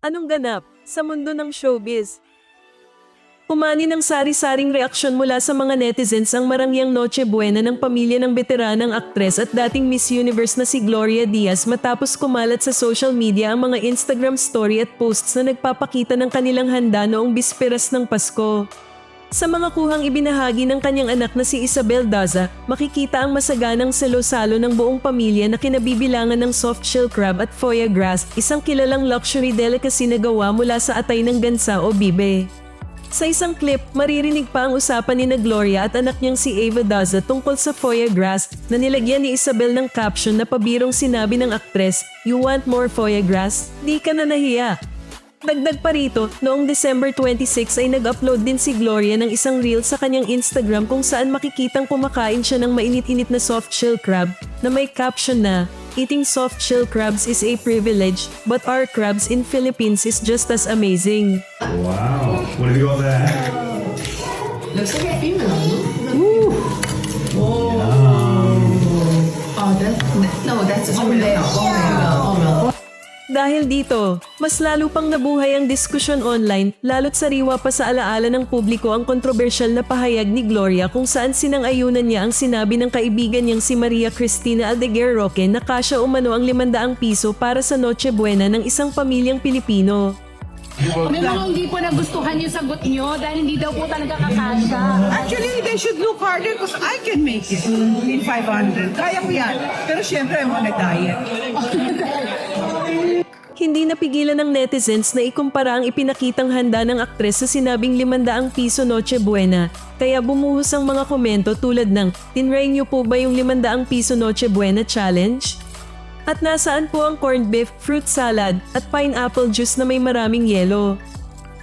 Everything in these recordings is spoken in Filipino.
Anong ganap sa mundo ng showbiz? Umani ng sari-saring reaksyon mula sa mga netizens ang marangyang Noche Buena ng pamilya ng veteranang aktres at dating Miss Universe na si Gloria Diaz matapos kumalat sa social media ang mga Instagram story at posts na nagpapakita ng kanilang handa noong bisperas ng Pasko. Sa mga kuhang ibinahagi ng kanyang anak na si Isabel Daza, makikita ang masaganang salo-salo ng buong pamilya na kinabibilangan ng softshell crab at foie gras, isang kilalang luxury delicacy na gawa mula sa atay ng gansa o bibe. Sa isang clip, maririnig pa ang usapan ni Gloria at anak niyang si Ava Daza tungkol sa foie gras na nilagyan ni Isabel ng caption na pabirong sinabi ng aktres, "You want more foie gras? Di ka na nahiya." Dagdag pa rito, noong December 26 ay nag-upload din si Gloria ng isang reel sa kanyang Instagram kung saan makikitang kumakain siya ng mainit-init na softshell crab na may caption na, "Eating softshell crabs is a privilege, but our crabs in Philippines is just as amazing." Wow. What have you got there? Looks like a female, no? Whoa. Oh, that's a female. Dahil dito, mas lalo pang nabuhay ang diskusyon online, lalo't sariwa pa sa alaala ng publiko ang kontrobersyal na pahayag ni Gloria kung saan sinang-ayunan niya ang sinabi ng kaibigan niyang si Maria Cristina Aldeguer Roque na kasya umano ang 500 piso para sa Noche Buena ng isang pamilyang Pilipino. May mga hindi po nagustuhan yung sagot nyo dahil hindi daw po talaga kakasya. Actually, they should look harder because I can make it in 500. Kaya ko yan. Pero syempre, I'm on a diet. Hindi napigilan ng netizens na ikumpara ang ipinakitang handa ng aktres sa sinabing 500 piso Noche Buena. Kaya bumuhos ang mga komento tulad ng, "Tinry niyo po ba yung 500 piso Noche Buena challenge? At nasaan po ang corned beef, fruit salad, at pineapple juice na may maraming yelo?"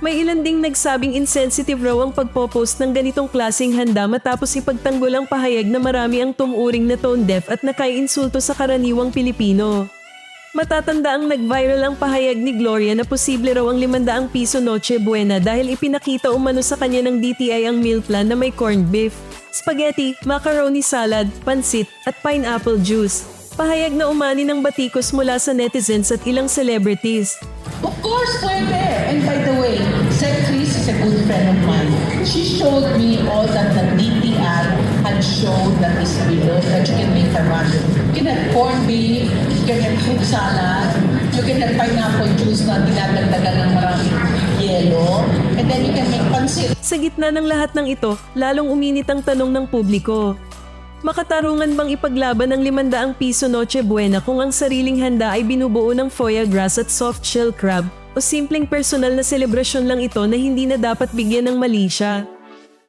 May ilan ding nagsabing insensitive raw ang pagpopost ng ganitong klaseng handa matapos ipagtanggol ang pahayag na marami ang tumuring na tone deaf at nakaiinsulto sa karaniwang Pilipino. Matatanda ang nag-viral ang pahayag ni Gloria na posible raw ang 500 piso Noche Buena dahil ipinakita umano sa kanya ng DTI ang meal plan na may corned beef, spaghetti, macaroni salad, pansit, at pineapple juice. Pahayag na umani ng batikos mula sa netizens at ilang celebrities. Of course, pwede. And by the way, Sec Chris is a good friend of mine. She showed me all that the DTI had shown that is below that you can make for money. You can have corned beef, you can have fruit salad, you can have pineapple juice na dinadagdagan ng maraming yelo, and then you can make pansit. Sa gitna ng lahat ng ito, lalong uminit ang tanong ng publiko. Makatarungan bang ipaglaban ng 500 piso Noche Buena kung ang sariling handa ay binubuo ng foie gras at softshell crab o simpleng personal na selebrasyon lang ito na hindi na dapat bigyan ng mali siya?